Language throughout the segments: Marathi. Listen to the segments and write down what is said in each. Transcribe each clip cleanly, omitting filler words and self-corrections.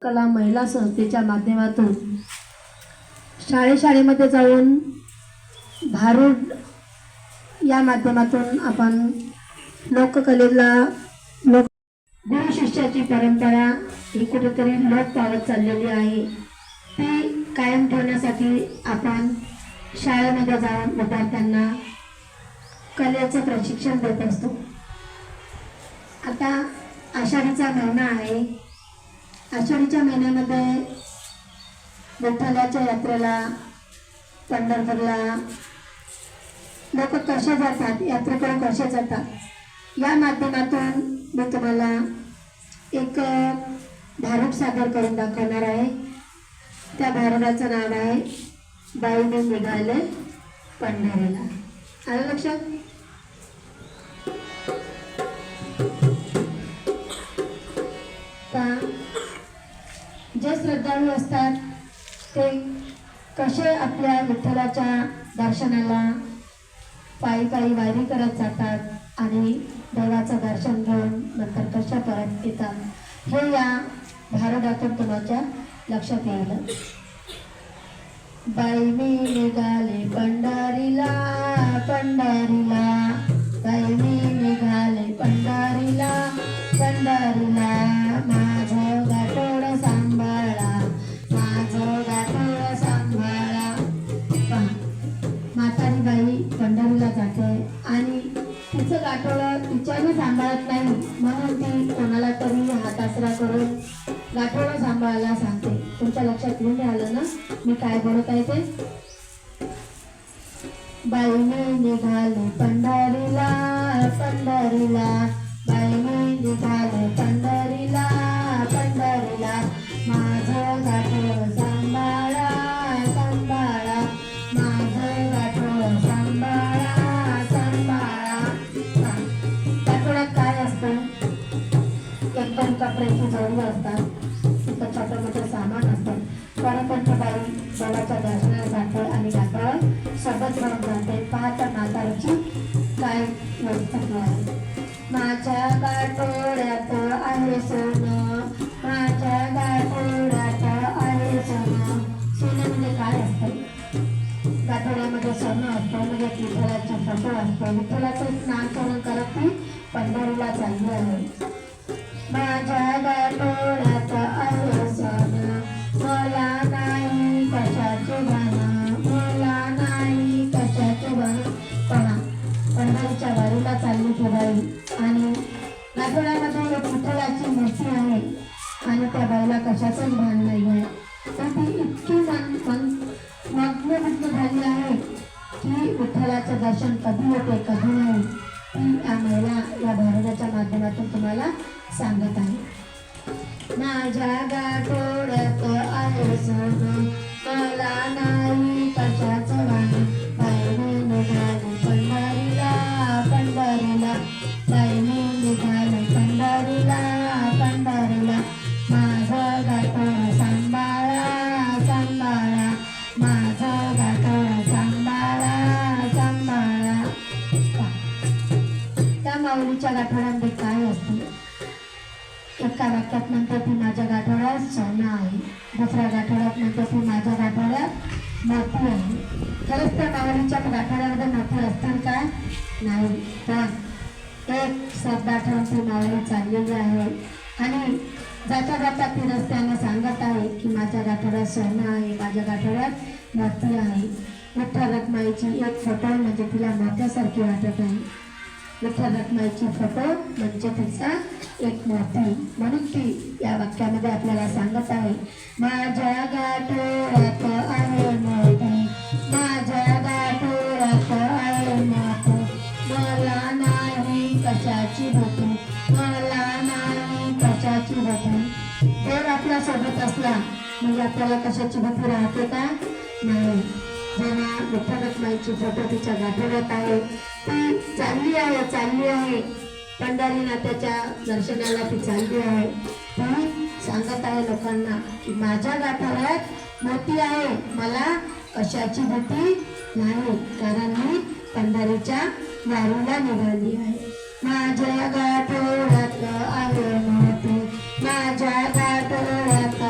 कला महिला संस्थेच्या माध्यमातून शाळेमध्ये जाऊन भारूड या माध्यमातून आपण लोककलेला गुरु शिष्याची परंपरा ही कुठेतरी लोप पावत चाललेली आहे। ती कायम ठेवण्यासाठी आपण शाळेमध्ये जाऊन विद्यार्थ्यांना कलेचं प्रशिक्षण देत असतो। आता आषाढीचा महिना आहे। आषाढीच्या महिन्यामध्ये विठ्ठलाच्या यात्रेला पंढरपूरला लोक कसे जातात, यात्रेकरू कसे जातात या माध्यमातून मी तुम्हाला एक भारूड सादर करून दाखवणार आहे। त्या भारूडाचं नाव आहे बाई मी निघाले पंढरीला। आलं लक्षात? जे श्रद्धाळू असतात ते कसे आपल्या विठ्ठलाच्या दर्शनाला पायी पायी वारी करत जातात आणि देवाचं दर्शन घेऊन नंतर कशा परत येतात हे या भारूडातून तुमच्या लक्षात येईल। बाई मी निघाले पंढरीला पंढरीला, बाई मी निघाले पंढरीला पंढरीला, माझं गाठोड सांभाळा माझं गाठोड सांभाळा। म्हातारी बाई पंढरीला जाते आणि तिचं गाठोड तिच्याने सांभाळत नाही, म्हणून ती कोणाला तरी हात आसरा करून गाठोड सांभाळायला सांगते। तुमच्या लक्षात येऊन आलं ना मी काय बोलत आहे ते? बाई मी निघाले पंढरीला पंढरीला, बाई मी निघाले पंढरीला पंढरीला, माझं गाठोड सांभाळा सांभाळा, माझं गाठोड सांभाळा सांभाळा। गाठोड्यात काय असतं? एकदम कपड्याची जोडी असतात, तिथं छोटं मोठं सामान असतं। परंतु बाई देवाच्या दर्शनाला जाते आणि गाठोड सोबत घेऊन जाते। पाहता म्हातारीची काय व्यवस्था आहे। माझ्या गाठोड्यात आहे सोनं, माझ्या गाठोड्यात आहे सोनं। सोनं म्हणजे काय असतं? गाठोड्यामध्ये सोनं असतं म्हणजे विठ्ठलाचा फोटो असतो। विठ्ठलाचं नामकरण करत ती पंढरीला चालली आहे। माझ्या गाठोड्यात आहे सोनं, मला नाही कशाचे भान, मला नाही कशाचे भान। पहा पंढरीच्या वारीला चालली ती बाई आणि गाठोड्यामध्ये एक विठ्ठलाची मूर्ती आहे आणि त्या बाईला कशाचंच भान नाही आहे। तर ती इतकी मग्न झाली आहे की विठ्ठलाचं दर्शन कधी होते कधी नाही ती या महिला या भारूडाच्या माध्यमातून तुम्हाला सांगत आहे। माझ्या गाठोड्यात आहे सोनं, मला नाही कशाचं भान, बाई मी निघाले पंढरीला पंढरीला, बाई मी निघाले पंढरीला पंढरीला, माझं गाठोड सांभाळा सांभाळा, माझं गाठोड सांभाळा सांभाळा। त्या माऊलीच्या गाठोड्यामध्ये काय असते? एका वाक्यात म्हणते ती माझ्या गाठोड्यात सोनं आहे, दुसऱ्या गाठोड्यात म्हणते ती माझ्या गाठोड्यात मोती आहे। खरंच त्या माऊलीच्या गाठोड्यामध्ये मोती असतील का? नाही, पण एक शब्द ठेवून ती माऊली चाललेली आहे आणि जाता जाता ती रस्त्याने सांगत आहे की माझ्या गाठोड्यात सोनं आहे, माझ्या गाठोड्यात मोती आहे। विठ्ठल रखुमाईची एक फोटो म्हणजे तिला मोत्यासारखी वाटत आहे। विठ्ठल रखुमाईची फोटो म्हणजे तिचा एक मोती, म्हणून ती या वाक्यामध्ये आपल्याला सांगत आहे माझ्या गाठोड्यात आहे मोती, माझ्या गाठोड्यात आहे मोती, मला नाही कशाची भीती, मला नाही कशाची भीती। देव आपल्या सोबत असला म्हणजे आपल्याला कशाची भीती राहते का? नाही। जेव्हा विठ्ठल रखुमाईची फोटो तिच्या गाठोड्यात आहे, ती चालली आहे पंढरी नाथाच्या दर्शनाला ती चालली आहे। ती सांगत आहे लोकांना की माझ्या गाठोड्यात मोती आहे, मला कशाची भीती नाही, कारण मी पंढरीच्या वारीला निघाली आहे। माझ्या गाठोड्यात आहे मोती, माझ्या गाठोड्यात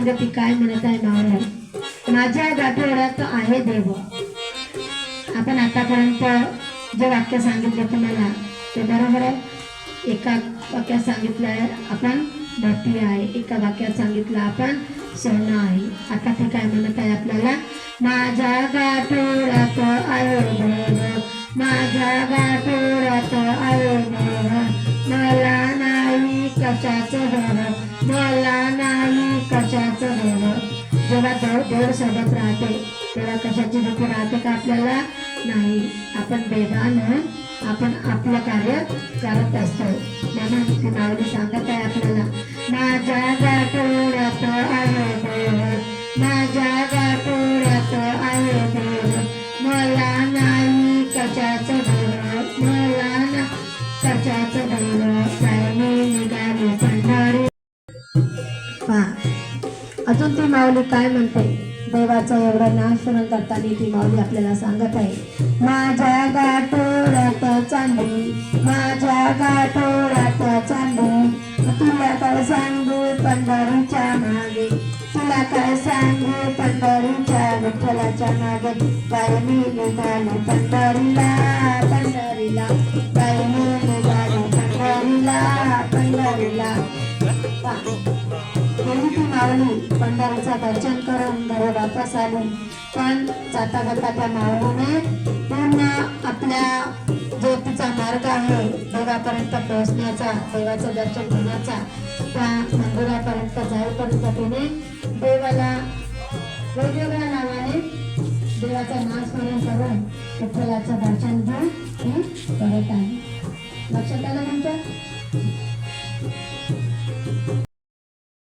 बघा ती काय म्हणत आहे माऊली. माझ्या गाठोड्यात आहे देव. आपण आतापर्यंत जे वाक्य सांगितले तुम्हाला ते बरोबर आहे. एका वाक्यात सांगितलं आहे आपण भरती आहे, एका वाक्यात सांगितलं आपण सोनं आहे. आता ते काय म्हणत आहे आपल्याला, माझ्या गाठोड्यात आहे देव, माझ्या गाठोड्यात आहे देव, मला नाही कशाचं भर, मला नाही कशाचं भर. जेव्हा देव सोबत राहते तेव्हा कशाची भीती राहते का आपल्याला? नाही. आपण बेभान आपण आपलं कार्य करत असतो. म्हणून ती माऊली सांगत आहे आपल्याला, माझ्या गाठोड्यात आहे देव, माझ्या गाठोड्यात आहे देव, मला नाही कशाचं भर, मला ना कशाचं भर. मी निघाली पंढरी. अजून ती माऊली काय म्हणते, देवाचं एवढं नामस्मरण करताना ती माऊली आपल्याला सांगत आहे, माझ्या गाठोड्यात चांदी, माझ्या गाठोड्यात चांदी, तुला काय सांगू पंढरीच्या मागे, तुला काय सांगू पंढरीच्या विठ्ठलाच्या मागे. बाई मी निघाली पंढरीला, पंढरीला, बाई मी निघाली पंढरीला, पंढरीला. गेली ती माऊली पंढरीचं दर्शन करून घरी वापस आली. पण जाता जाता त्या माऊलीने पूर्ण आपल्या जो तिचा मार्ग आहे देवापर्यंत पोहोचण्याचा, देवाचं दर्शन घेण्याचा, त्या मंदिरापर्यंत जाईपर्यंत तिने देवाला वेगवेगळ्या नावाने देवाचं नामस्मरण करून विठ्ठलाचं दर्शन घेऊन ती करत आहे. लक्षात आलं तुमच्या?